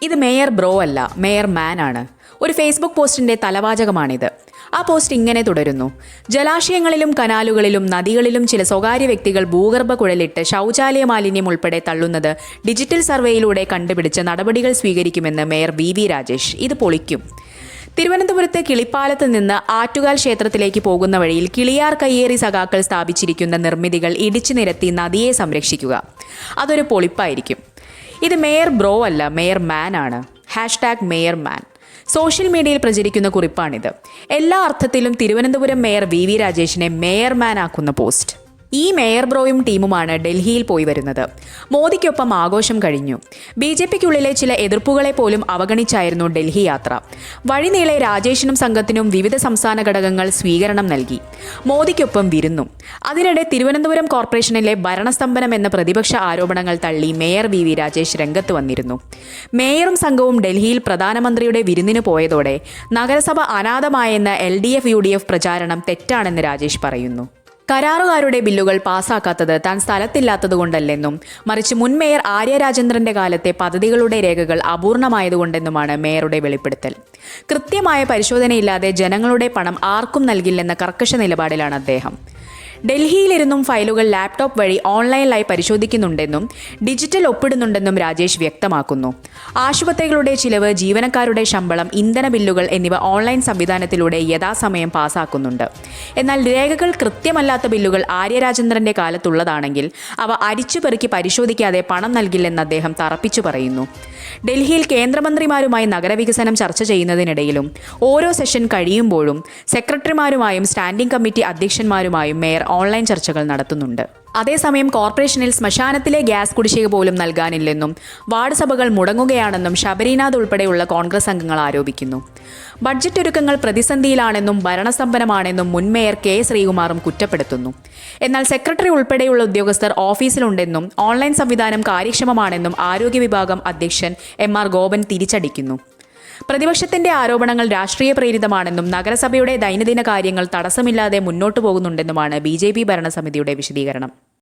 ഇത് mayor bro അല്ല, mayor മാൻ ആണ്. ഒരു ഫേസ്ബുക്ക് പോസ്റ്റിന്റെ തലവാചകമാണിത്. ആ പോസ്റ്റ് ഇങ്ങനെ തുടരുന്നു: ജലാശയങ്ങളിലും കനാലുകളിലും നദികളിലും ചില സ്വകാര്യ വ്യക്തികൾ ഭൂഗർഭ കുഴലിട്ട് ശൗചാലയ മാലിന്യം ഉൾപ്പെടെ തള്ളുന്നത് ഡിജിറ്റൽ സർവേയിലൂടെ കണ്ടുപിടിച്ച് നടപടികൾ സ്വീകരിക്കുമെന്ന് മേയർ വി രാജേഷ്. ഇത് പൊളിക്കും. തിരുവനന്തപുരത്ത് കിളിപ്പാലത്ത് നിന്ന് ആറ്റുകാൽ ക്ഷേത്രത്തിലേക്ക് പോകുന്ന വഴിയിൽ കിളിയാർ കയ്യേറി സഖാക്കൾ സ്ഥാപിച്ചിരിക്കുന്ന നിർമ്മിതികൾ ഇടിച്ചു നിരത്തി നദിയെ സംരക്ഷിക്കുക. അതൊരു പൊളിപ്പായിരിക്കും. ഇത് മേയർ ബ്രോ അല്ല, മേയർ മാൻ ആണ്. #മേയർ മാൻ. സോഷ്യൽ മീഡിയയിൽ പ്രചരിക്കുന്ന കുറിപ്പാണിത്. എല്ലാ അർത്ഥത്തിലും തിരുവനന്തപുരം മേയർ വി രാജേഷിനെ മേയർ മാൻ ആക്കുന്ന പോസ്റ്റ്. ഈ മേയർ ബ്രോയും ടീമുമാണ് ഡൽഹിയിൽ പോയി വരുന്നത്. മോദിക്കൊപ്പം ആഘോഷം കഴിഞ്ഞു. BJPക്കുള്ളിലെ ചില എതിർപ്പുകളെ പോലും അവഗണിച്ചായിരുന്നു ഡൽഹി യാത്ര. വഴിനീളെ രാജേഷിനും സംഘത്തിനും വിവിധ സംസ്ഥാന ഘടകങ്ങൾ സ്വീകരണം നൽകി. മോദിക്കൊപ്പം വിരുന്നും. അതിനിടെ തിരുവനന്തപുരം കോർപ്പറേഷനിലെ ഭരണസ്തംഭനം എന്ന പ്രതിപക്ഷ ആരോപണങ്ങൾ തള്ളി മേയർ വി രാജേഷ് രംഗത്ത് വന്നിരുന്നു. മേയറും സംഘവും ഡൽഹിയിൽ പ്രധാനമന്ത്രിയുടെ വിരുന്നിന് പോയതോടെ നഗരസഭ അനാഥമായെന്ന LDF-UDF പ്രചാരണം തെറ്റാണെന്ന് രാജേഷ് പറയുന്നു. കരാറുകാരുടെ ബില്ലുകൾ പാസാക്കാത്തത് താൻ സ്ഥലത്തില്ലാത്തതുകൊണ്ടല്ലെന്നും മറിച്ച് മുൻ മേയർ ആര്യ രാജേന്ദ്രന്റെ കാലത്തെ പദ്ധതികളുടെ രേഖകൾ അപൂർണമായതുകൊണ്ടെന്നുമാണ് മേയറുടെ വെളിപ്പെടുത്തൽ. കൃത്യമായ പരിശോധനയില്ലാതെ ജനങ്ങളുടെ പണം ആർക്കും നൽകില്ലെന്ന കർക്കശ നിലപാടിലാണ് അദ്ദേഹം. ഡൽഹിയിലിരുന്നും ഫയലുകൾ ലാപ്ടോപ്പ് വഴി ഓൺലൈനിലായി പരിശോധിക്കുന്നുണ്ടെന്നും ഡിജിറ്റൽ ഒപ്പിടുന്നുണ്ടെന്നും രാജേഷ് വ്യക്തമാക്കുന്നു. ആശുപത്രികളുടെ ചിലവ്, ജീവനക്കാരുടെ ശമ്പളം, ഇന്ധന ബില്ലുകൾ എന്നിവ ഓൺലൈൻ സംവിധാനത്തിലൂടെ യഥാസമയം പാസാക്കുന്നുണ്ട്. എന്നാൽ രേഖകൾ കൃത്യമല്ലാത്ത ബില്ലുകൾ ആര്യ രാജേന്ദ്രന്റെ കാലത്തുള്ളതാണെങ്കിൽ അവ അരിച്ചുപെറുക്കി പരിശോധിക്കാതെ പണം നൽകില്ലെന്ന് അദ്ദേഹം തറപ്പിച്ചു പറയുന്നു. ഡൽഹിയിൽ കേന്ദ്രമന്ത്രിമാരുമായി നഗരവികസനം ചർച്ച ചെയ്യുന്നതിനിടയിലും ഓരോ സെഷൻ കഴിയുമ്പോഴും സെക്രട്ടറിമാരുമായും സ്റ്റാൻഡിംഗ് കമ്മിറ്റി അധ്യക്ഷന്മാരുമായും മേയർ ഓൺലൈൻ ചർച്ചകൾ നടത്തുന്നുണ്ട്. അതേസമയം കോർപ്പറേഷനിൽ ശ്മശാനത്തിലെ ഗ്യാസ് കുടിശ്ശിക പോലും നൽകാനില്ലെന്നും വാർഡ് സഭകൾ മുടങ്ങുകയാണെന്നും ശബരിനാഥ് ഉൾപ്പെടെയുള്ള കോൺഗ്രസ് അംഗങ്ങൾ ആരോപിക്കുന്നു. ബഡ്ജറ്റ് ഒരുക്കങ്ങൾ പ്രതിസന്ധിയിലാണെന്നും ഭരണസ്തംഭനമാണെന്നും മുൻ മേയർ K ശ്രീകുമാറും കുറ്റപ്പെടുത്തുന്നു. എന്നാൽ സെക്രട്ടറി ഉൾപ്പെടെയുള്ള ഉദ്യോഗസ്ഥർ ഓഫീസിലുണ്ടെന്നും ഓൺലൈൻ സംവിധാനം കാര്യക്ഷമമാണെന്നും ആരോഗ്യ വിഭാഗം അധ്യക്ഷൻ MR ഗോപൻ തിരിച്ചടിക്കുന്നു. പ്രതിപക്ഷത്തിന്റെ ആരോപണങ്ങൾ രാഷ്ട്രീയ പ്രേരിതമാണെന്നും നഗരസഭയുടെ ദൈനംദിന കാര്യങ്ങൾ തടസ്സമില്ലാതെ മുന്നോട്ടു പോകുന്നുണ്ടെന്നുമാണ് BJP ഭരണസമിതിയുടെ വിശദീകരണം.